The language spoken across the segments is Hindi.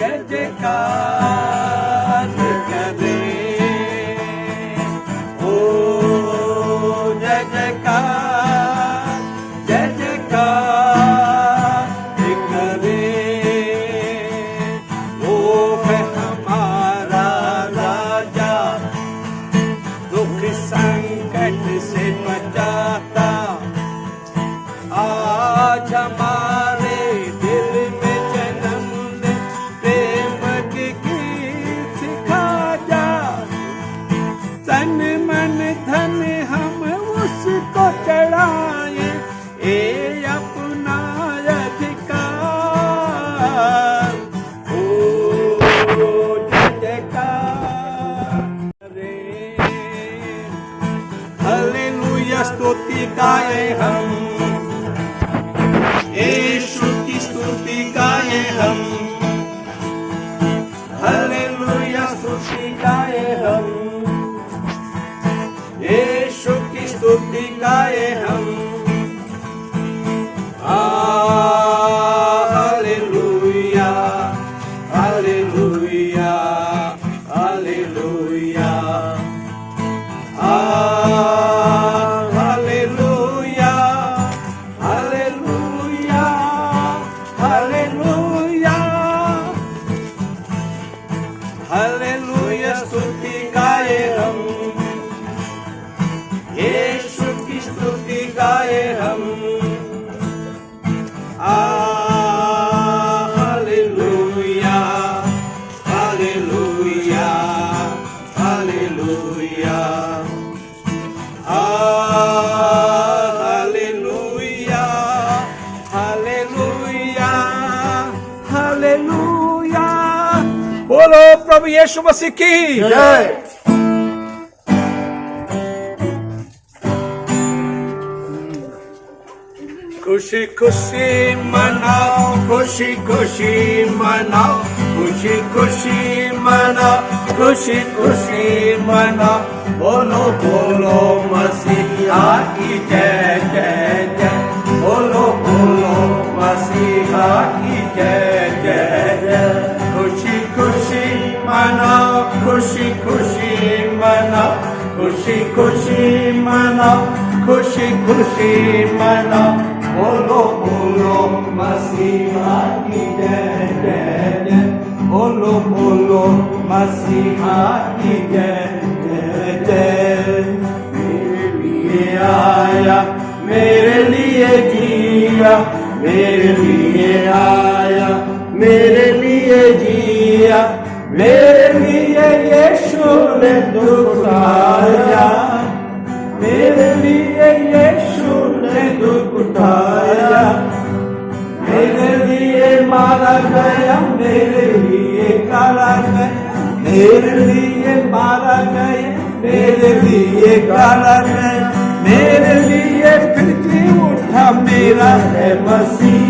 जय जयकार करे। ओ जय जयकार, जय जयकार करे। वो है हमारा राजा, दुख संकट से बचाता। आज हमारे दिल में जन्म ले प्रेम की गीत सिखा जा। तन मन धन हम उसको चढ़ाए, ए अपना अधिकार। ओ जय जयकार रे। हालेलुया स्तुति गाए हम, यीशु की स्तुति गाए हम। हालेलुया स्तुति गाए हम, यीशु की स्तुति गाए हम। Hallelujah, hallelujah, hallelujah. Hallelujah, hallelujah, hallelujah. Hallelujah स्तुति गाए हम, यीशु की स्तुति गाए हम। Hallelujah, hallelujah, hallelujah. Hallelujah, hallelujah, hallelujah. बोलो प्रभु यीशु मसीह की जय। खुशी खुशी मनाओ, खुशी खुशी मनाओ, खुशी खुशी मनाओ, खुशी खुशी मनाओ। बोलो बोलो मसीहा की जय जय जय। बोलो बोलो मसीहा की जय जय जय। खुशी खुशी मनाओ, खुशी खुशी मनाओ, खुशी खुशी मनाओ, खुशी खुशी मनाओ। बोलो बोलो मसीहा की जय जय जय। बोलो बोलो मसीहा की जय जय जय। मेरे लिए आया, मेरे लिए जिया, मेरे लिए आया, मेरे लिए जिया। मेरे लिए यीशु ने दुख उठाया, मेरे लिए यीशु ने दुख उठाया। मेरे लिए मारा गया, मेरे लिए काला गया, मेरे लिए मारा गया, मेरे लिए काला गया। मेरे लिए फिर भी उठा, मेरा है मसीह।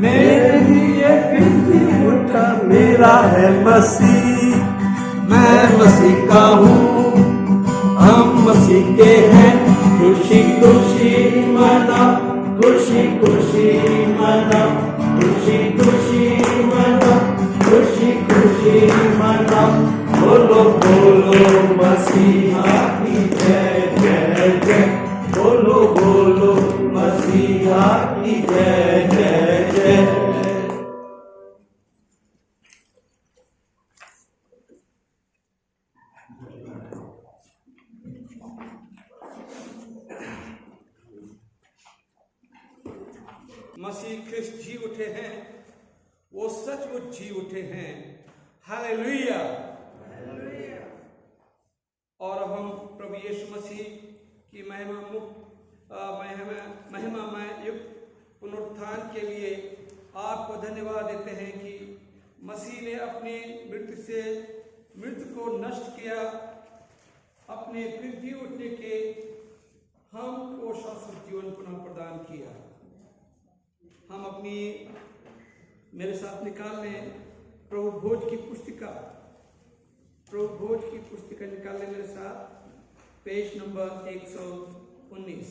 मेरे लिए फिर भी उठा, मेरा है मसीह। मैं मसीह का हूँ, हम मसीह के हैं। खुशी खुशी मना, खुशी खुशी मना, खुशी खुशी मना, खुशी खुशी मना। बोलो बोलो मसीहा की जय जय जय। बोलो बोलो मसीहा की जय जय जय। मसीह ख्रिस्त जी उठे हैं, वो सचमुच जी उठे हैं। हालेलुया। और अब हम प्रभु यीशु मसीह की महिमामय युक्त पुनरुत्थान के लिए आपको धन्यवाद देते हैं कि मसीह ने अपनी मृत्यु को नष्ट किया, अपने फिर जी उठने के हमको शाश्वत जीवन पुनः प्रदान किया। हम अपनी मेरे साथ निकाल लें प्रभु भोज की पुस्तिका निकाल लें मेरे साथ, पेज नंबर 119।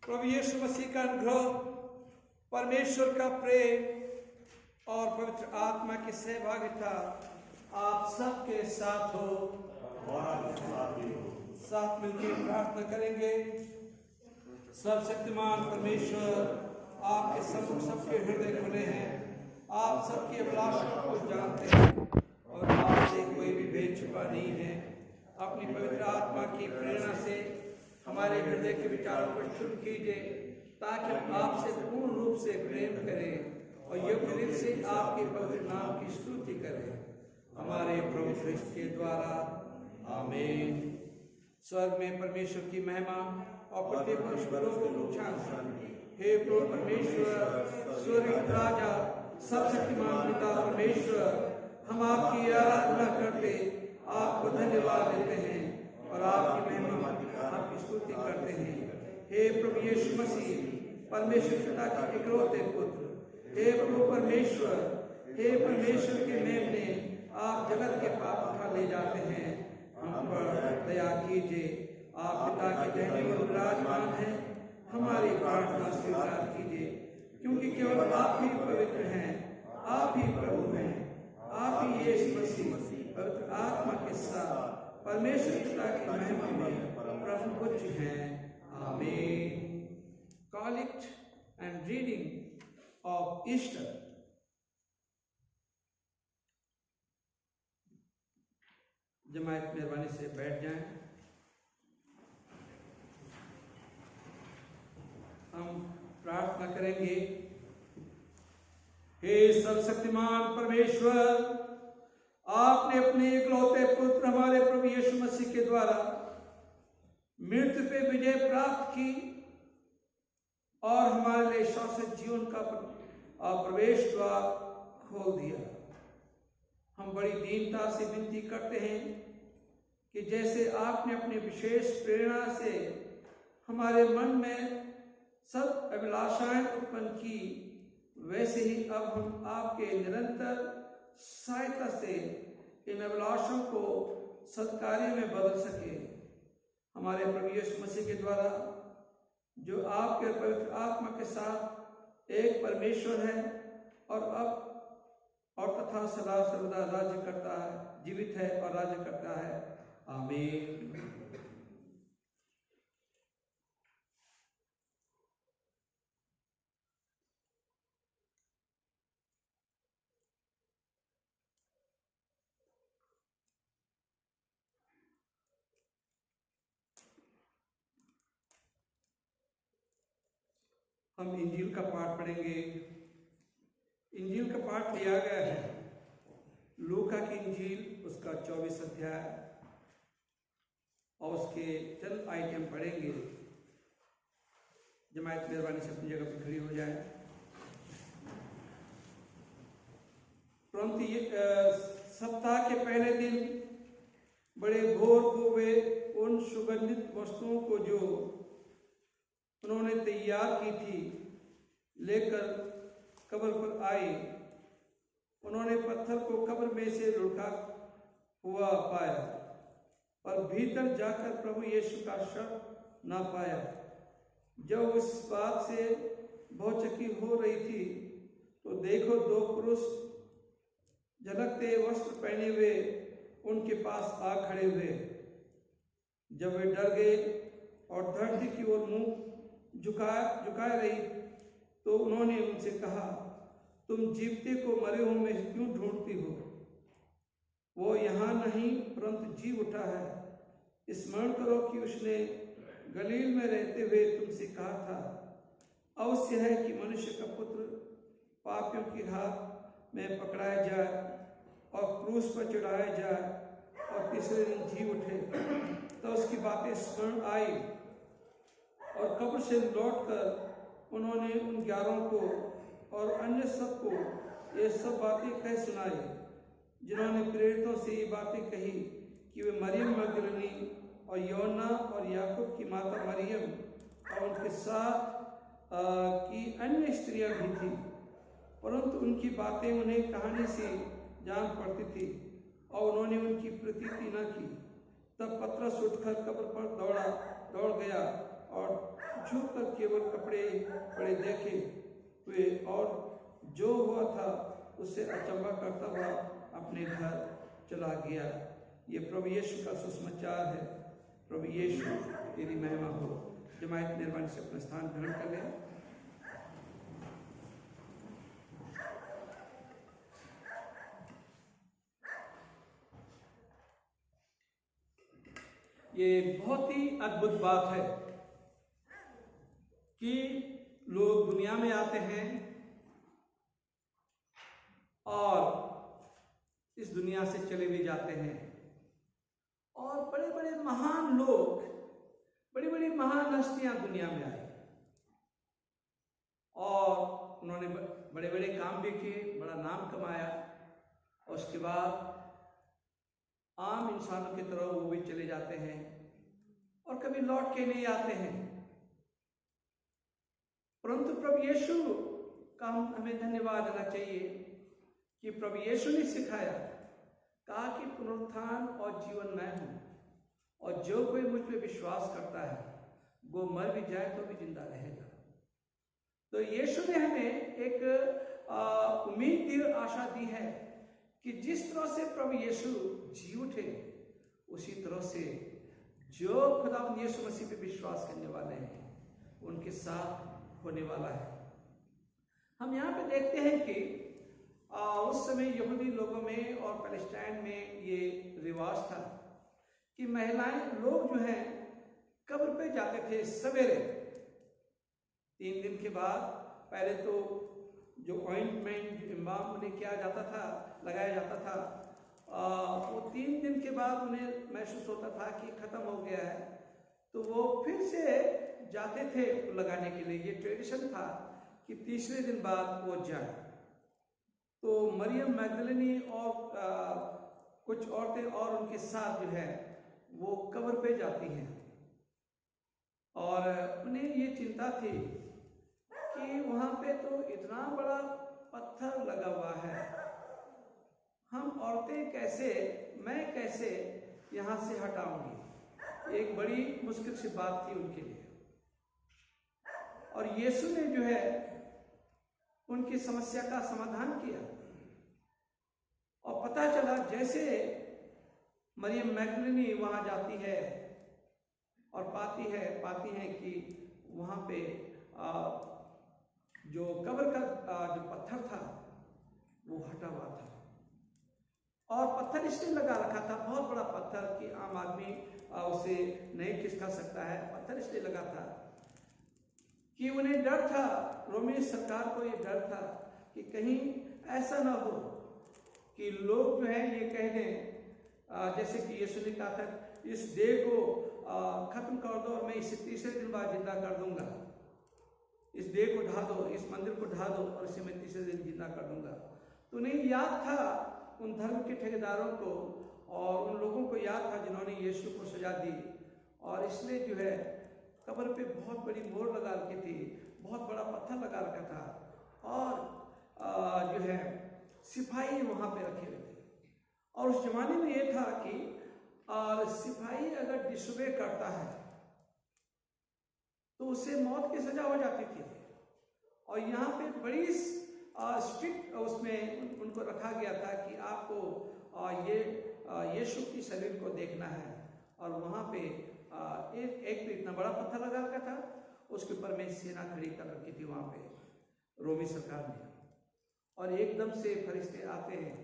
प्रभु यीशु मसीह का अनुग्रह, परमेश्वर का प्रेम और पवित्र आत्मा की सहभागिता आप सबके साथ हो और साथ मिलकर प्रार्थना करेंगे। सर्वशक्तिमान परमेश्वर, आपके सम्मुख सबके हृदय खुले हैं, आप सबकी अभिलाषाओं को जानते हैं और आपसे कोई भी भेद छुपा नहीं है। अपनी पवित्र आत्मा की प्रेरणा से हमारे हृदय के विचारों को शुद्ध कीजिए, ताकि हम आपसे पूर्ण रूप से प्रेम करें और योग्य रूप से आपके पवित्र नाम की स्तुति करें, हमारे प्रभु ख्रिस्त के द्वारा। आमीन। स्वर्ग में परमेश्वर की महिमा और पृथ्वी पर लोगों को शांति। हे प्रभु परमेश्वर, स्वर्गीय राजा, सर्वशक्तिमान पिता परमेश्वर, हम आपकी आराधना करते, आपको धन्यवाद देते हैं और आपकी महिमा, आपकी स्तुति करते हैं। हे प्रभु यीशु मसीह, परमेश्वर पिता के इकलौते पुत्र, हे प्रभु परमेश्वर, हे परमेश्वर के मेमने, आप जगत के पाप उठा ले जाते हैं, हम पर दया कीजिए। आप पिता के दाहिने ओर विराजमान हैं, हमारी प्रार्थना स्वीकार कीजिए, क्योंकि केवल आप ही पवित्र हैं, आप ही प्रभु हैं, आप ही यीशु मसीह पवित्र आत्मा के साथ परमेश्वर पिता की महिमा में परम पूज्य हैं। आमीन। Collect and reading of Easter. जमायत मेहरबानी से बैठ जाएं। हम प्रार्थना करेंगे। हे सर्वशक्तिमान परमेश्वर, आपने अपने इकलौते पुत्र हमारे प्रभु यीशु मसीह के द्वारा मृत्यु पे विजय प्राप्त की और हमारे लिए शाश्वत जीवन का प्रवेश द्वार खोल दिया। हम बड़ी दीनता से विनती करते हैं कि जैसे आपने अपनी विशेष प्रेरणा से हमारे मन में सब अभिलाषाएं उत्पन्न की, वैसे ही अब हम आपके निरंतर सहायता से इन अभिलाषों को सत्कार्य में बदल सके। हमारे प्रभु यीशु मसीह के द्वारा, जो आपके पवित्र आत्मा के साथ एक परमेश्वर है और अब और तथा सदा सर्वदा राज्य करता है, जीवित है और राज्य करता है। आमीन। हम इंजील का पाठ पढ़ेंगे। इंजील का पाठ लिया गया है लूका की इंजील, उसका 24 अध्याय, और उसके चंद आइटम पढ़ेंगे। जमायत मेहरबानी से अपनी जगह पर खड़ी हो जाए। परंतु सप्ताह के पहले दिन बड़े भोर को वे उन सुगंधित वस्तुओं को जो उन्होंने तैयार की थी लेकर कब्र पर आए। उन्होंने पत्थर को कब्र में से लुढ़का हुआ पाया, पर भीतर जाकर प्रभु यीशु का शव ना पाया। जब उस बात से भौचक्की हो रही थी, तो देखो, दो पुरुष झलकते वस्त्र पहने हुए उनके पास आ खड़े हुए। जब वे डर गए और धरती की ओर मुंह झुकाए रही, तो उन्होंने उनसे कहा, तुम जीवते को मरे हुए में क्यों ढूंढती हो? वो यहाँ नहीं, परंतु जी उठा है। स्मरण करो कि उसने गलील में रहते हुए तुमसे कहा था, अवश्य है कि मनुष्य का पुत्र पापियों के हाथ में पकड़ाया जाए और क्रूस पर चढ़ाया जाए और तीसरे दिन जी उठे। तो उसकी बातें स्मरण आई और कब्र से लौटकर उन्होंने उन 11 को और अन्य सबको ये सब बातें कह सुनाई, जिन्होंने प्रेरितों से ये बातें कही कि वे मरियम मगदलिनी और योना और याकूब की माता मरियम और उनके साथ की अन्य स्त्रियां भी थी। परंतु उनकी बातें उन्हें कहानी से जान पड़ती थी और उन्होंने उनकी प्रतीति न की। तब पतरस उठकर कब्र पर दौड़ गया और झुककर केवल कपड़े पड़े देखे हुए और जो हुआ था उससे अचंभा करता हुआ अपने घर चला गया। ये प्रभु यीशु का सुसमाचार है। प्रभु यीशु तेरी महिमा हो। जमायत निर्माण से अपना स्थान ग्रहण कर ले। ये बहुत ही अद्भुत बात है कि लोग दुनिया में आते हैं और इस दुनिया से चले भी जाते हैं, और बड़े बड़े महान लोग, बड़ी बड़ी महान हस्तियां दुनिया में आई और उन्होंने बड़े बड़े काम भी किए, बड़ा नाम कमाया, और उसके बाद आम इंसानों की तरह वो भी चले जाते हैं और कभी लौट के नहीं आते हैं। परंतु प्रभु यीशु का हमें धन्यवाद देना चाहिए कि प्रभु यीशु ने सिखाया, कहा कि पुनरुत्थान और जीवन मैं हूं, और जो कोई मुझ पे विश्वास करता है वो मर भी जाए तो भी जिंदा रहेगा। तो यीशु ने हमें एक उम्मीद दी, आशा दी है कि जिस तरह से प्रभु यीशु जी उठे, उसी तरह से जो खुदावंद यीशु मसीह पे विश्वास करने वाले हैं उनके साथ होने वाला है। हम यहाँ पे देखते हैं कि उस समय यहूदी लोगों में और पैलेस्टाइन में ये रिवाज था कि महिलाएं लोग जो हैं कब्र पे जाते थे सवेरे। 3 दिन के बाद पहले तो जो ऑइंटमेंट जो इमाम उन्हें किया जाता था, लगाया जाता था, वो 3 दिन के बाद उन्हें महसूस होता था कि खत्म हो गया है, तो वो फिर से जाते थे लगाने के लिए। ये ट्रेडिशन था कि तीसरे दिन बाद वो जाए। तो मरियम मैगदलिनी और कुछ औरतें और उनके साथ जो है वो कब्र पे जाती हैं, और उन्हें ये चिंता थी कि वहां पे तो इतना बड़ा पत्थर लगा हुआ है, हम औरतें कैसे, मैं कैसे यहाँ से हटाऊंगी। एक बड़ी मुश्किल सी बात थी उनके लिए। और यीशु ने जो है उनकी समस्या का समाधान किया, और पता चला जैसे मरियम मैगदलिनी वहां जाती है और पाती है कि वहां पे जो कब्र का जो पत्थर था वो हटा हुआ था, और पत्थर इसलिए लगा रखा था, बहुत बड़ा पत्थर कि आम आदमी उसे नहीं खिसका सकता है। पत्थर इसलिए लगा था कि उन्हें डर था, रोमी सरकार को ये डर था कि कहीं ऐसा ना हो कि लोग जो है ये कह दें, जैसे कि यीशु ने कहा था, इस देह को खत्म कर दो और मैं इसे तीसरे दिन बाद जिंदा कर दूंगा। इस देह को ढा दो, इस मंदिर को ढा दो और इसे मैं तीसरे दिन जिंदा कर दूंगा। तो उन्हें याद था, उन धर्म के ठेकेदारों को और उन लोगों को याद था जिन्होंने यीशु को सजा दी, और इसलिए जो है कब्र पे बहुत बड़ी मोहर लगा रखी थी, बहुत बड़ा पत्थर लगा रखा था, और जो है सिपाही वहां पे रखे हुए थे। और उस जमाने में यह था कि सिपाही अगर डिसोबे करता है तो उसे मौत की सजा हो जाती थी। और यहाँ पे बड़ी स्ट्रिक्ट उसमें उनको रखा गया था कि आपको ये यीशु की शरीर को देखना है। और वहाँ पे एक तो इतना बड़ा पत्थर लगा रखा था, उसके ऊपर में सेना खड़ी कर रखी थी वहाँ पे रोमी सरकार ने। और एकदम से फरिश्ते आते हैं,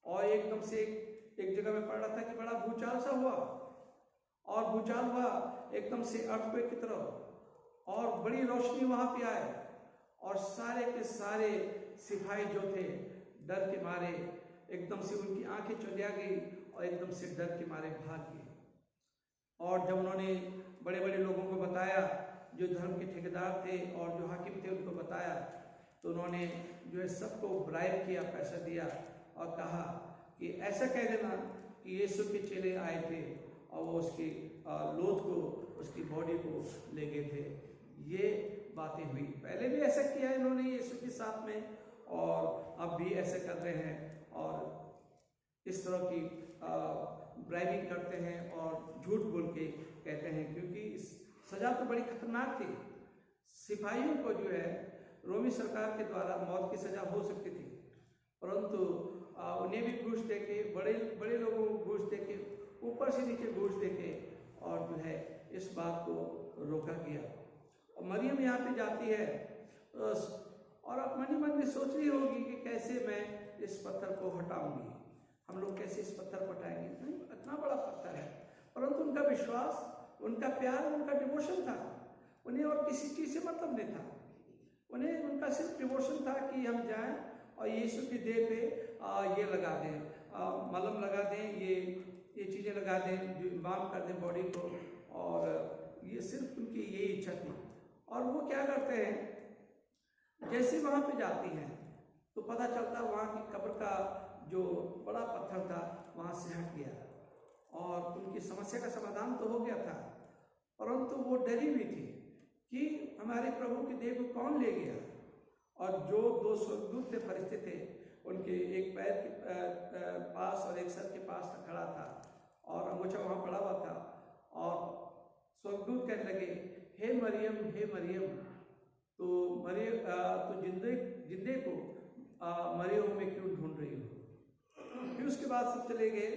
और एकदम से एक जगह में पढ़ रहा था कि बड़ा भूचाल सा हुआ, और भूचाल हुआ एकदम से अर्थक्वेक की तरह, और बड़ी रोशनी वहां पे आए, और सारे के सारे सिपाही जो थे डर के मारे एकदम से उनकी आंखें चौंधिया गई और एकदम से डर के मारे भाग गए। और जब उन्होंने बड़े बड़े लोगों को बताया, जो धर्म के ठेकेदार थे और जो हाकिम थे उनको बताया, तो उन्होंने जो है सबको ब्राइब किया, पैसा दिया और कहा कि ऐसा कह देना कि यीशु के चेले आए थे और वो उसकी लोथ को, उसकी बॉडी को ले गए थे। ये बातें हुई। पहले भी ऐसा किया इन्होंने यीशु के साथ में, और अब भी ऐसे कर रहे हैं, और इस तरह की ब्राइबिंग करते हैं और झूठ बोल के कहते हैं, क्योंकि सजा तो बड़ी खतरनाक थी। सिपाहियों को जो है रोमी रोमी सरकार के द्वारा मौत की सजा हो सकती थी, परंतु उन्हें भी घूस देके, बड़े बड़े लोगों को घूस देके, ऊपर से नीचे घूस देके और जो है इस बात को रोका गया। और मरियम यहाँ पे जाती है और अब मन में सोच रही होगी कि कैसे मैं इस पत्थर को हटाऊंगी, हम लोग कैसे इस पत्थर को हटाएंगे, नहीं इतना बड़ा पत्थर है। परंतु उनका विश्वास, उनका प्यार, उनका डिवोशन था, उन्हें और किसी चीज से मतलब नहीं था। उन्हें उनका सिर्फ डिवोशन था कि हम जाएं और यीशु की देह पे ये लगा दें, मलहम लगा दें, ये चीजें लगा दें, जो बाम कर दें बॉडी को, और ये सिर्फ उनकी यही इच्छा थी। और वो क्या करते हैं, जैसे वहां पे जाती हैं तो पता चलता वहां की कब्र का जो बड़ा पत्थर था वहां से हट गया और उनकी समस्या का समाधान तो हो गया था, परंतु वो डरी हुई थी कि हमारे प्रभु की देह को कौन ले गया। और जो दो स्वर्गदूत थे, फरिश्ते थे, उनके एक पैर के पास और एक सर के पास खड़ा था और अंगूठा वहां पड़ा हुआ था, और स्वर्गदूत कहने लगे, हे मरियम, हे मरियम, तो मरियम तो जिंदे को मरियम में क्यों ढूंढ रही हो। फिर उसके बाद सब चले गए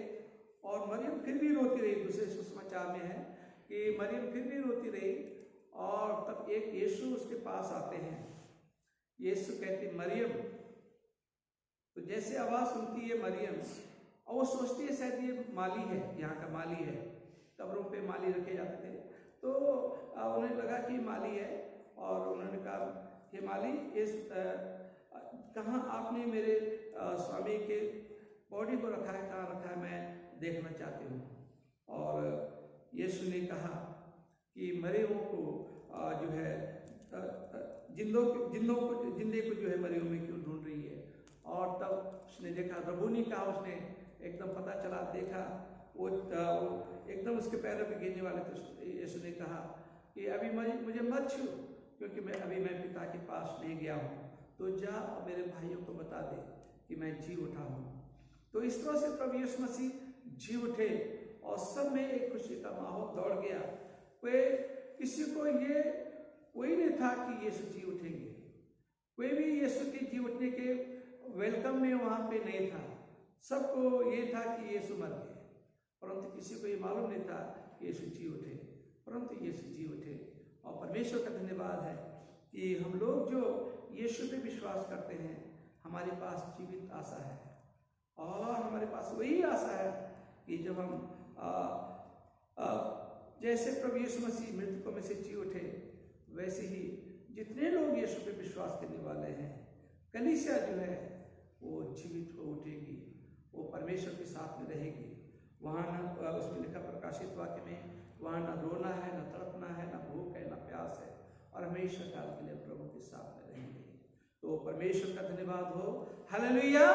और मरियम फिर भी रोती रही। दूसरे सुसमाचार में है कि मरियम फिर भी रोती रही, और तब एक यीशु उसके पास आते हैं। यीशु कहते मरियम, तो जैसे आवाज सुनती है मरियम, और वो सोचती है शायद ये माली है, यहाँ का माली है, कब्रों पे माली रखे जाते थे, तो उन्हें लगा कि माली है, और उन्होंने कहा कि माली, इस कहाँ आपने मेरे स्वामी के बॉडी को रखा है, कहाँ रखा है, मैं देखना चाहती हूँ। और यीशु ने कहा कि मरे हुओं को जो है जिंदे को जो है मरे हुए में क्यों ढूंढ रही है। और तब उसने देखा, रबूनी कहा, उसने एकदम पता चला, देखा वो एकदम उसके पैरों पे गिरने वाले थे। यीशु ने कहा कि अभी मुझे मत छू, क्योंकि मैं पिता के पास नहीं गया हूँ, तो जा और मेरे भाइयों को बता दे कि मैं जी उठा हूँ। तो इस तरह से प्रभु यीशु मसीह जी उठे और सब में एक खुशी का माहौल दौड़ गया। किसी को ये कोई नहीं था कि यीशु जी उठेंगे, कोई भी यीशु के जी उठने के वेलकम में वहां पे नहीं था। सबको ये था कि यीशु मर गए, परंतु किसी को ये मालूम नहीं था कि यीशु जी उठे, परंतु यीशु जी उठे। और परमेश्वर का धन्यवाद है कि हम लोग जो यीशु पे विश्वास करते हैं, हमारे पास जीवित आशा है, और हमारे पास वही आशा है कि जब हम जैसे प्रभु यीशु मसीह मृतकों में से जी उठे, वैसे ही जितने लोग यीशु पे विश्वास करने वाले हैं, कलीसिया जो है वो जीवित हो उठेगी, वो परमेश्वर के साथ में रहेगी। वहाँ न उसमें लिखा प्रकाशित वाक्य में, वहाँ न रोना है, न तड़पना है, न भूख है, न प्यास है, और हमेशा काल के लिए प्रभु के साथ में रहेंगे। तो परमेश्वर का धन्यवाद हो, हालेलुया।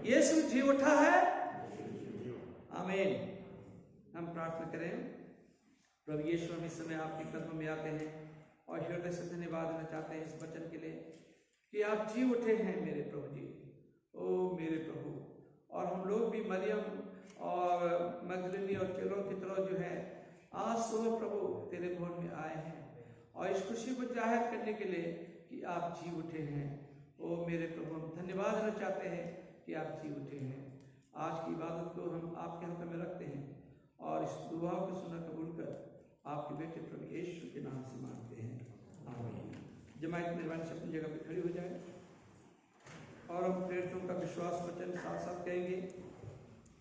यीशु जी उठा है, आमीन। हम प्रार्थना करें। प्रभु यीशु, हम इस समय आपके कदमों में आते हैं और हृदय से धन्यवाद देना चाहते हैं इस वचन के लिए कि आप जी उठे हैं मेरे प्रभु जी, ओ मेरे प्रभु। और हम लोग भी मरियम और मगदलिनी और चेलों की तरह जो है आज सुबह प्रभु तेरे भवन में आए हैं, और इस खुशी को जाहिर करने के लिए कि आप जी उठे हैं। ओ मेरे प्रभु, हम धन्यवाद देना चाहते हैं कि आप जी उठे हैं। आज की इबादत को हम आपके हाथ में रखते हैं और इस दुआ को सुना कबूल कर आपके बेटे प्रभु यीशु के नाम से मांगते हैं, आमीन। जमात मेहरबानी से अपनी जगह पर खड़ी हो जाए और हम प्रेरितों का विश्वास वचन साथ साथ कहेंगे।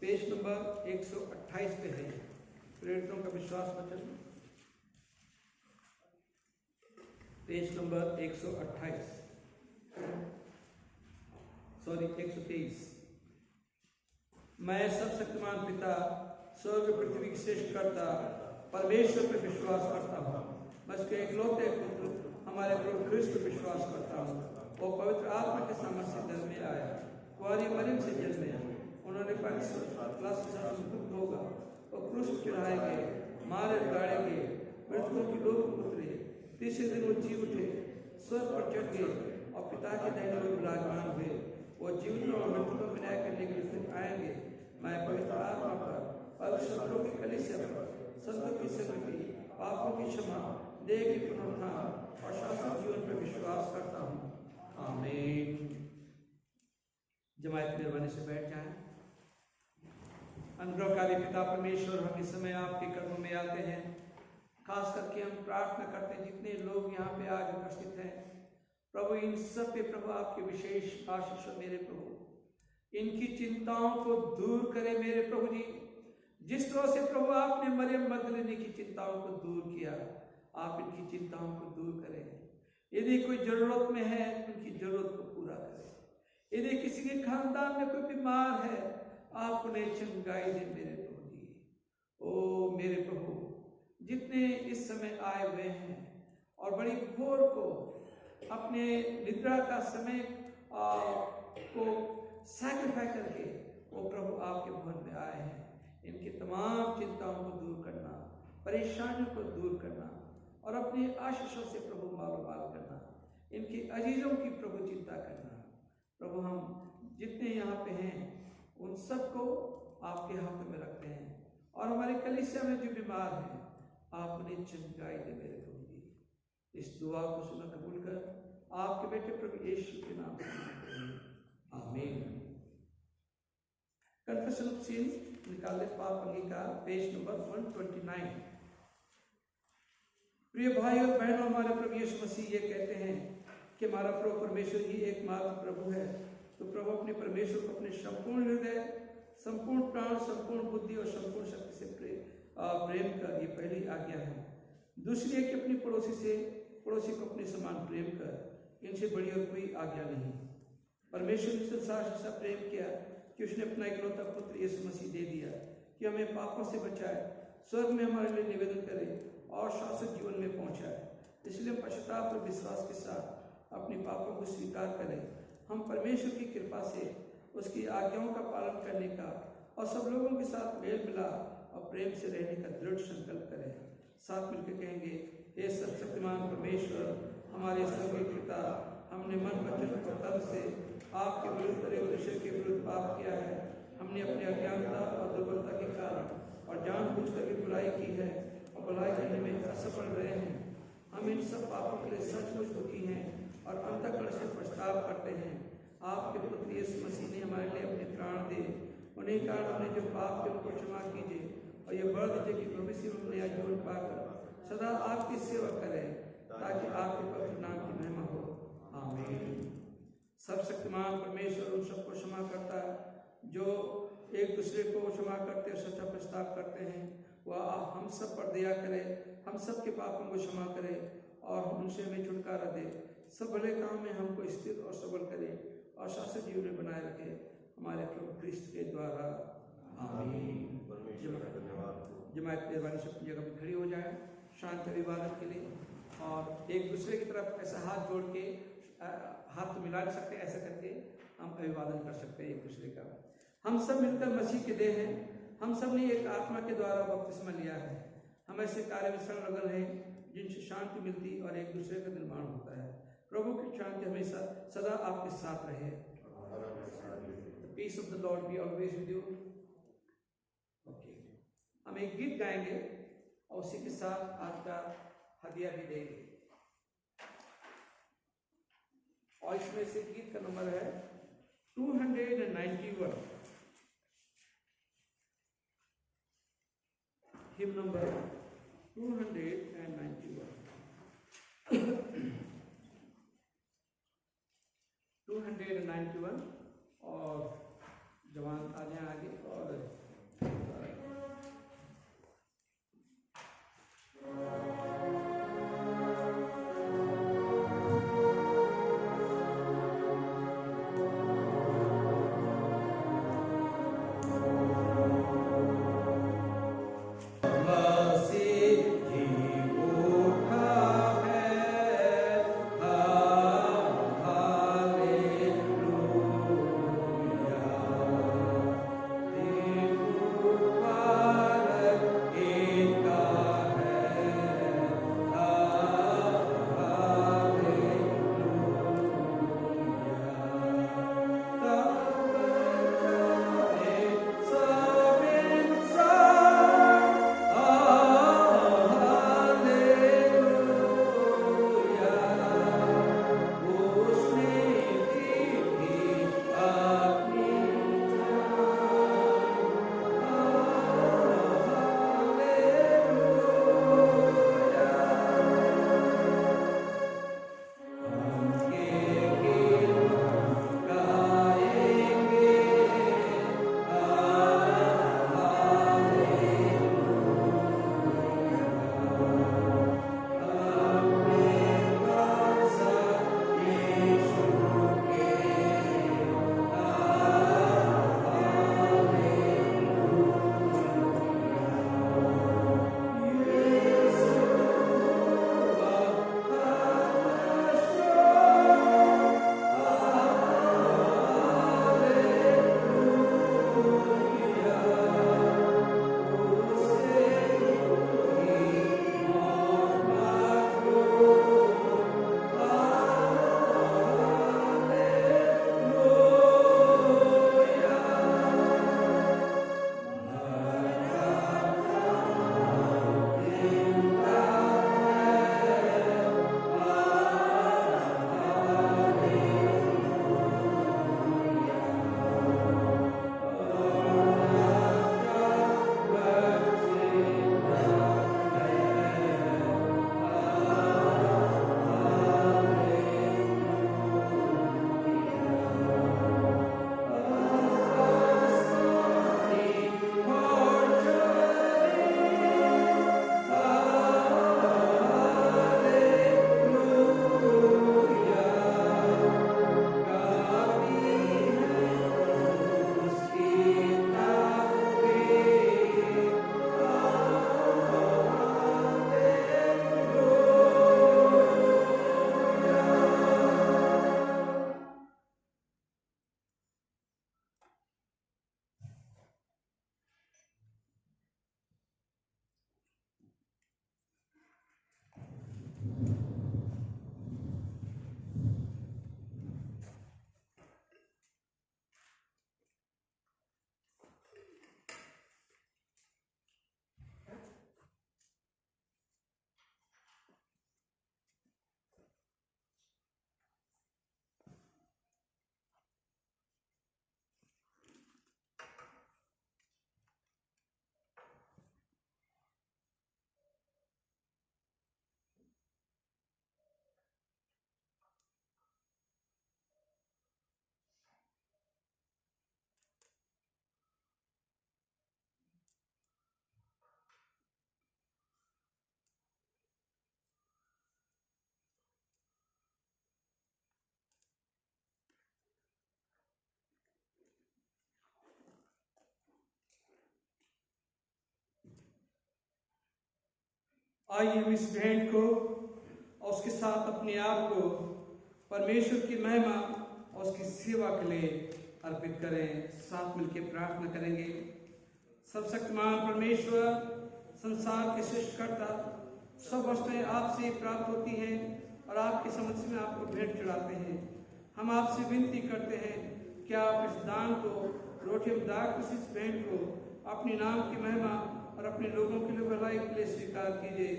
पेज नंबर 128 पे है प्रेरितों का विश्वास वचन, पेज नंबर 128, सॉरी 123। मैं सब शक्तिमान पिता, स्वर्ग पृथ्वी की सृष्टि करता परमेश्वर पर विश्वास करता हूँ। मैं उसके एकलौते पुत्र हमारे प्रभु ख्रिस्त पर विश्वास करता हूँ। वो पवित्र आत्मा के सामर्थ्य से जन्म में आया, कुंवारी मरियम से जन्मे, उन्होंने मुक्त होगा और क्रूस पर चढ़ाए गए, मारे गाड़े गए, मृतकों की लोग उतरे, तीसरे दिन वो जी उठे, स्वर्ग पर चढ़ गए और पिता के दाहिने ओर विराजमान हुए। वो जीवित और मृतकों को न्याय करने के लिए आएंगे। मैं पवित्र आत्मा पर, पवित्र की कलीसिया पर, संतों की संगति, पापों की क्षमा, देह की पुनरुत्थान और शाश्वत जीवन पर विश्वास करता हूँ। जमायत मेहरबानी से बैठ जाएं। अनुग्रहकारी पिता परमेश्वर, हम इस समय आपके कदमों में आते हैं। खास करके हम प्रार्थना करते हैं जितने लोग यहाँ पे आज उपस्थित हैं प्रभु, इन सब पे प्रभु आपके विशेष आशीष हो मेरे प्रभु। इनकी चिंताओं को दूर करें मेरे प्रभु जी। जिस तरह से प्रभु आपने मरियम मगदलीनी की चिंताओं को दूर किया, आप इनकी चिंताओं को दूर करें। यदि कोई जरूरत में है उनकी जरूरत को पूरा करें। यदि किसी के खानदान में कोई बीमार है, आप उन्हें चंगाई दें मेरे प्रभु जी। ओ मेरे प्रभु, जितने इस समय आए हुए हैं और बड़ी भोर को अपने निद्रा का समय को सैक्रिफाई करके वो प्रभु आपके भवन में आए हैं, इनकी तमाम चिंताओं को दूर करना, परेशानियों को दूर करना और अपनी आशीषों से प्रभु माल करना, इनकी अजीजों की प्रभु चिंता करना। प्रभु, हम जितने यहाँ पे हैं उन सबको आपके हाथों में रखते हैं और हमारे कलीसिया में जो बीमार हैं आप उन्हें चंगाई दे मेरे प्रभु जी। इस दुआ को सुना कबूल कर आपके बेटे प्रभु यीशु के नाम से आमीन। कन्फेशन ऑफ सिन निकाल दे पाप अंगीकार, पेज नंबर 129। प्रिय भाई और बहनों, हमारे प्रभु यीशु मसीह ये कहते हैं कि हमारा प्रभु परमेश्वर ही एकमात्र प्रभु है। तो प्रभु अपने परमेश्वर को अपने संपूर्ण हृदय, संपूर्ण प्राण, संपूर्ण बुद्धि और संपूर्ण शक्ति से प्रेम का ये पहली आज्ञा है। दूसरी है कि अपनी पड़ोसी को अपने समान प्रेम कर। इनसे बड़ी और कोई आज्ञा नहीं। परमेश्वर ने संसार से ऐसा प्रेम किया कि उसने अपना इकलौता पुत्र यीशु मसीह दे दिया कि हमें पापों से बचाए, स्वर्ग में हमारे लिए निवेदन करे और शाश्वत जीवन में पहुंचाए। इसलिए पश्चाताप और विश्वास के साथ अपने पापों को स्वीकार करें। हम परमेश्वर की कृपा से उसकी आज्ञाओं का पालन करने का और सब लोगों के साथ मेल मिलाप और प्रेम से रहने का दृढ़ संकल्प करें। साथ मिलकर कहेंगे, हे सर्वशक्तिमान परमेश्वर, हमारे स्वर्गीय पिता, हमने मन वचन और तन से आपके विरुद्ध और उद्देश्य के विरुद्ध पाप किया है। हमने अपनी अज्ञानता और दुर्बलता के कारण और जानबूझकर भी बुराई की है और बुराई करने में असफल रहे हैं। हम इन सब पापों के लिए सचमुच दुखी हैं और अंतःकरण से पछतावा करते हैं। आपके पुत्र यीशु मसीह ने हमारे लिए अपने प्राण दिए। उन्हीं कारण हमने जो पाप के उनको क्षमा कीजिए और ये वर दीजिए कि भविष्य में नया जीवन पाकर सदा आपकी सेवा करें, ताकि आपके पवित्र नाम की महिमा हो। आमीन। सर्वशक्तिमान परमेश्वर उन सबको क्षमा करता है जो एक दूसरे को क्षमा करते और सच्चा पछतावा करते हैं। वह हम सब पर दया करे, हम सब के पापों को क्षमा करे और उनसे हमें छुटकारा दे। सब भले काम में हमको स्थिर और सबल करे और शाश्वत जीवन में बनाए रखे, हमारे प्रभु ख्रिस्त के द्वारा। आमीन। जमायत मेहरबानी से अपनी जगह पर खड़ी हो जाए शांत अभिवादन के लिए, और एक दूसरे की तरफ ऐसा हाथ जोड़ के, हाथ तो मिला सकते हैं, ऐसा करके हम अभिवादन कर सकते हैं एक दूसरे का। हम सब मिलकर मसीह के देह हैं। हम सब ने एक आत्मा के द्वारा बपतिस्मा लिया है। हम ऐसे कार्य में संलग्न हैं जिनसे शांति मिलती और एक दूसरे का निर्माण होता है। प्रभु की शांति हमेशा सदा आपके साथ रहे। The peace of the Lord be always with you. Okay. हम एक गीत गाएंगे और उसी के साथ आपका हदिया भी देंगे, और इसमें से गीत का नंबर है 291, हिम नंबर 291 291। और जवान आ जाए आगे और Hallelujah. आइए हम इस भेंट को और उसके साथ अपने आप को परमेश्वर की महिमा और उसकी सेवा के लिए अर्पित करें। साथ मिलकर प्रार्थना करेंगे। सर्वशक्तिमान परमेश्वर, संसार के सृष्टिकर्ता, सब वस्तुएं आपसे प्राप्त होती हैं और आपके समक्ष में आपको भेंट चढ़ाते हैं। हम आपसे विनती करते हैं कि आप इस दान को, रोटी दाख इस भेंट को अपने नाम की महिमा और अपने लोगों के लिए भलाई के लिए स्वीकार कीजिए,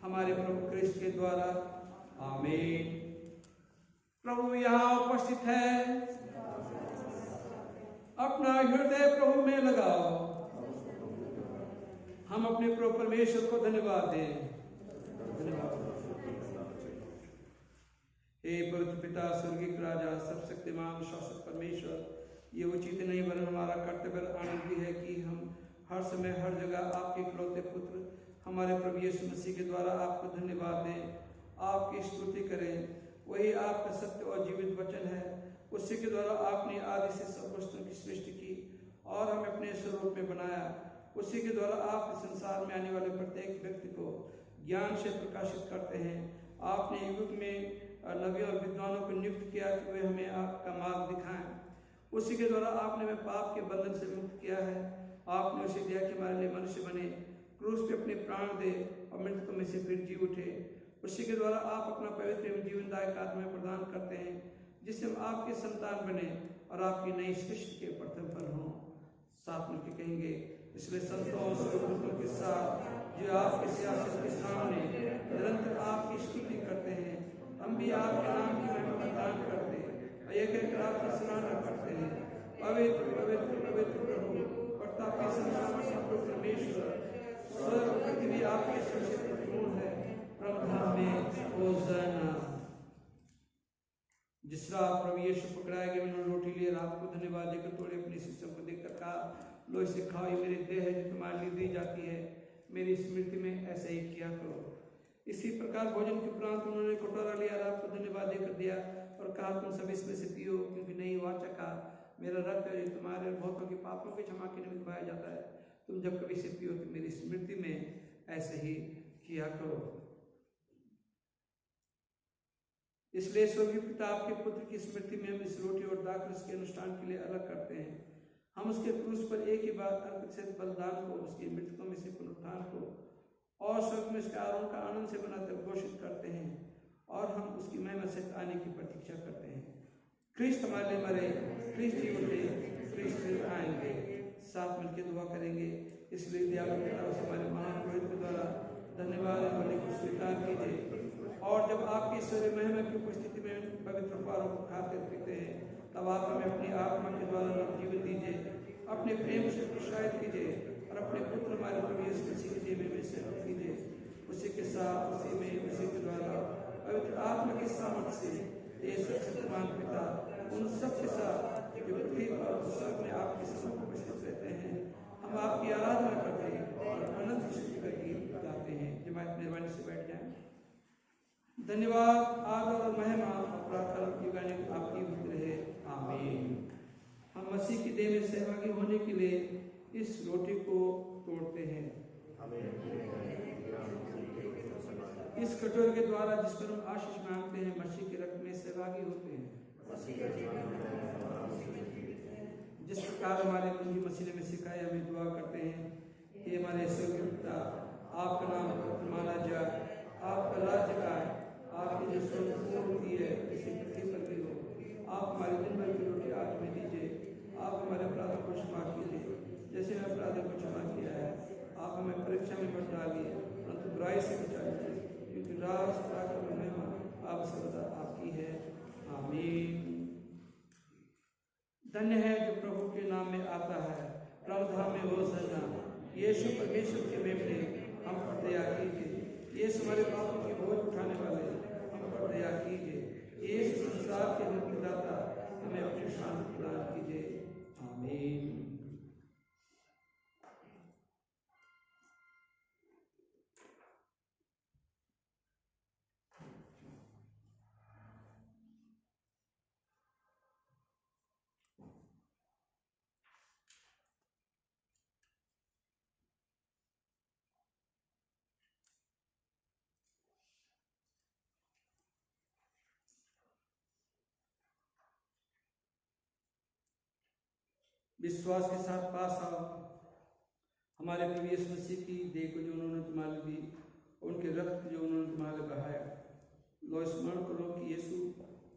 हमारे प्रभु क्रिस्त के द्वारा। आमीन। प्रभु यहाँ उपस्थित है। अपना हृदय प्रभु में लगाओ। हम अपने प्रभु परमेश्वर को धन्यवाद दें। हे पवित्र पिता, स्वर्गीय राजा, सर्वशक्तिमान शाश्वत परमेश्वर, ये उचित नहीं वरन हमारा कर्तव्य आनंद भी है कि हम हर समय हर जगह आपके इकलौते पुत्र हमारे प्रभु यीशु मसीह के द्वारा आपको धन्यवाद दें, आपकी स्तुति करें। वही आपका सत्य और जीवित वचन है। उसी के द्वारा आपने आदि से सब वस्तुओं की सृष्टि की और हमें अपने स्वरूप में बनाया। उसी के द्वारा आप इस संसार में आने वाले प्रत्येक व्यक्ति को ज्ञान से प्रकाशित करते हैं। आपने युग में नबियों और विद्वानों को नियुक्त किया कि वे हमें आपका मार्ग दिखाएं। उसी के द्वारा आपने हमें पाप के बंधन से मुक्त किया है। आपने उसे दिया कि हमारे लिए मनुष्य बने, क्रूस पे अपने प्राण दे और मृतकों में से फिर जी उठे। उसी के द्वारा आप अपना पवित्र जीवनदायक आत्मा प्रदान करते हैं, जिससे हम आपके संतान बने और आपकी नई सृष्टि के प्रथम पर हों। साथ मिलकर कहेंगे, इसलिए संतों और स्वर्गदूतों के साथ जो आपके सियासत के सामने निरंतर आपकी स्तुति करते हैं, हम भी आपके नाम की महिमा प्रदान करते हैं और एक एक आपकी सराहना करते हैं। पवित्र पवित्र पवित्र प्रभु, प्रतापी संसार परमेश्वर, स्वर्ग पृथ्वी आपके सुरक्षित पूर्ण है। प्रभु में होशाना। जिस रात प्रभु यीशु पकड़ाया गया, उन्होंने रोटी लिए, रात को धन्यवाद देकर तोड़े, अपने शिष्यों को देकर कहा, लो इसे खाओ, ये मेरी देह है जो तुम्हारे लिए दी जाती है, मेरी स्मृति में ऐसे ही किया करो। इसी प्रकार भोजन के उपरांत उन्होंने कटोरा लिया, रात को धन्यवाद देकर दिया और कहा, तुम सब इसमें से पियो, क्योंकि नई वाचा का मेरा रक्त है, तुम्हारे और बहुतों के पापों के क्षमा के निमित्त बहाया जाता है। तुम जब कभी इसे पियो तो मेरी स्मृति में ऐसे ही किया करो। इसलिए स्वर्गीय पिता आपके पुत्र की स्मृति में हम इस रोटी और दाखरस के अनुष्ठान के लिए अलग करते हैं। हम उसके क्रूस पर एक ही बार अर्पित से बलिदान को, उसकी मृतकों में से पुनरुत्थान को और स्वर्ग में उसके आरोहण का आनंद से बनाकर घोषित करते हैं और हम उसकी महिमा से आने की प्रतीक्षा करते हैं। क्रिस्त हमारे लिए मरे, क्रिस्त जी उठे, क्रिस्त फिर आएंगे। साथ मिलकर दुआ करेंगे। इसलिए दयालु पिता हमारे महापुरोहित के द्वारा धन्यवाद बलि को स्वीकार कीजिए और जब आपकी ईश्वरीय महिमा की उपस्थिति में पवित्र उपहारों को खाते पीते हैं, तब आप हमें अपनी आत्मा के द्वारा नव जीवन दीजिए, अपने प्रेम से प्रोत्साहित कीजिए और अपने पुत्र हमारे प्रभु यीशु मसीह के जीवन में से कीजिए। उसी के साथ, उसी में, उसी के द्वारा पवित्र आत्मा की सामर्थ्य से ये सर्वशक्तिमान पिता उन सब के साथ जो पृथ्वी और स्वर्ग में आपके सम्मुख उपस्थित रहते हैं, हम आपकी आराधना करते हैं और अनंत स्तुति का गीत गाते हैं। जमात मेहरबानी से बैठ जाएं। धन्यवाद, आदर और महिमा और प्रार्थना आपकी होती रहे। आमीन। हम मसीह की देह में सहभागी होने के लिए इस रोटी को तोड़ते हैं। इस कटोरे के द्वारा जिस पर हम आशीष मांगते हैं, मसीह के रक्त में सहभागी होते हैं। जिस प्रकार हमारे प्रभु मसीह ने सिखाया, हमें दुआ करते हैं, हे हमारे स्वर्गीय पिता, आपका नाम माना जाए, आपका राज्य आए, आपकी जो स्वर्ग होती है इसी पृथ्वी पर भी हो। आप हमारे दिन भर की रोटी आज में दीजिए। आप हमारे अपराधों को क्षमा कीजिए जैसे मैं अपराधों को क्षमा किया है। आप हमें परीक्षा में मत डालिए, परंतु बुराई से बचा लीजिए, क्योंकि राज, ताकत और महिमा आप सर्वदा आपकी है। आमीन। धन्य है जो प्रभु के नाम में आता है, प्रभु धाम में होशाना। यीशु परमेश्वर के मेमने हम पर दया कीजिए। यीशु हमारे पापों की बोझ उठाने वाले हम पर दया कीजिए। यीशु संसार के मुक्तिदाता हमें अपनी शांति प्रदान कीजिए। आमीन। विश्वास के साथ पास आओ। हमारे प्रभु यीशु मसीह की देह को जो उन्होंने तुम्हारे दी, उनके रक्त जो उन्होंने तुम्हारे बहाया, लो स्मरण करो कि यीशु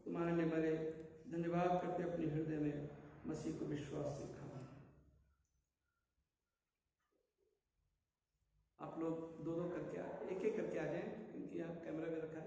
तुम्हारे लिए मरे। धन्यवाद करके अपने हृदय में मसीह को विश्वास से खाओ। आप लोग दो दो करके एक एक करके आ जाएं, क्योंकि यहाँ कैमरा भी रखा है।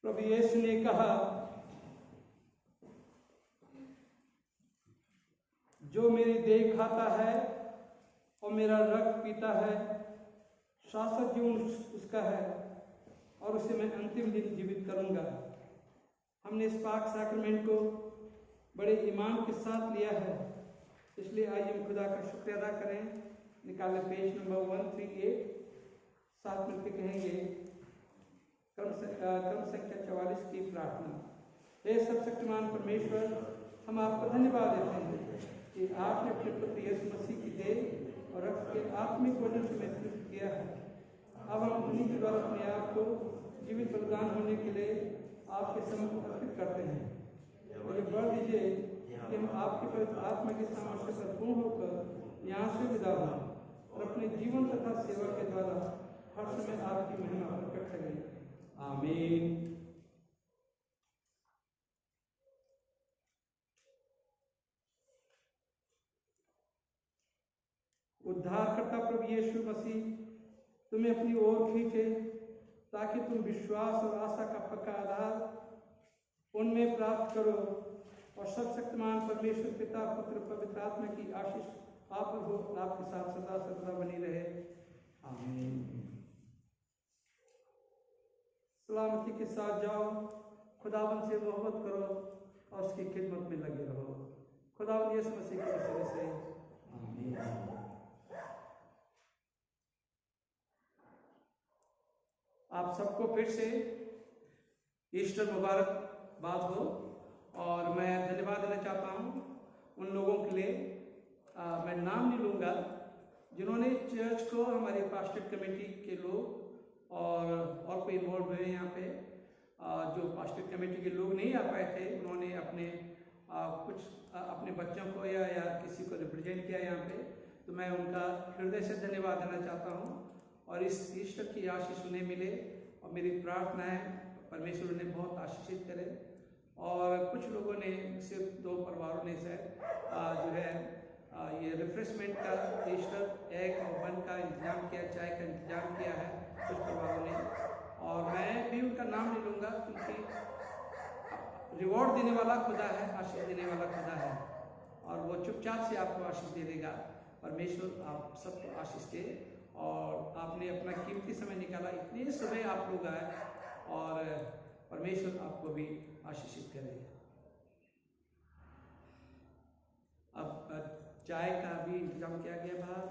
प्रभु यीशु ने कहा, जो मेरी देह खाता है और मेरा रक्त पीता है, शाश्वत जीवन उसका है और उसे मैं अंतिम दिन जीवित करूंगा। हमने इस पाक सैक्रमेंट को बड़े ईमान के साथ लिया है, इसलिए आइए हम खुदा का शुक्रिया अदा करें। निकाले पेज नंबर 138, साथ मिलकर कहेंगे क्रम संख्या 44 की प्रार्थना। हे सर्वशक्तिमान परमेश्वर, हम आपको धन्यवाद देते हैं कि आपने अपने पुत्र यीशु मसीह की देह और रक्त के आत्मिक वजन से महसूस किया है। अब हम उन्हीं के द्वारा अपने आप को जीवित बलिदान होने के लिए आपके सम्मुख अर्पित करते हैं। और ये बढ़ दीजिए कि हम आपके पवित्र आत्मा के सामर्थ्य पर पूर्ण होकर यहाँ से विदा हों और अपने जीवन तथा सेवा के द्वारा हर समय आपकी महिमा प्रकट करें। आमीन। उद्धारकर्ता प्रभु यीशु मसीह तुम्हें अपनी ओर खींचे, ताकि तुम विश्वास और आशा का पक्का आधार उनमें प्राप्त करो और सर्वशक्तिमान परमेश्वर पिता पुत्र पवित्र आत्मा की आशीष आप पर हो, आपके साथ सदा सर्वदा बनी रहे। आमीन। सलामती के साथ जाओ, खुदावन से मोहब्बत करो और उसकी खिदमत में लगे रहो। खुदावन यीशु मसीह के वसीले से आमीन। आप सबको फिर से ईस्टर मुबारकबाद हो। और मैं धन्यवाद देना चाहता हूँ उन लोगों के लिए, मैं नाम नहीं लूँगा, जिन्होंने चर्च को, हमारे पास्टर कमेटी के लोग और कोई इन्वॉल्व हुए यहाँ पे, जो पास्टर कमेटी के लोग नहीं आ पाए थे, उन्होंने अपने कुछ अपने बच्चों को या किसी को रिप्रेजेंट किया यहाँ पे, तो मैं उनका हृदय से धन्यवाद देना चाहता हूँ। और इस ईश्वर की आशीष उन्हें मिले और मेरी प्रार्थना है परमेश्वर उन्हें बहुत आशीषित करे। और कुछ लोगों ने, सिर्फ 2 परिवारों ने जो है ये रिफ्रेशमेंट का ईस्टर एग और बन का इंतजाम किया, चाय का इंतजाम किया है कुछ परिवारों ने, और मैं भी उनका नाम नहीं लूँगा, क्योंकि रिवॉर्ड देने वाला खुदा है, आशीष देने वाला खुदा है, और वो चुपचाप से आपको आशीष दे देगा। परमेश्वर आप सबको आशीष दे। और आपने अपना कीमती समय निकाला, इतनी सुबह आप लोग आए, और परमेश्वर आपको भी आशीषित करे। अब चाय का भी इंतजाम किया गया बाहर,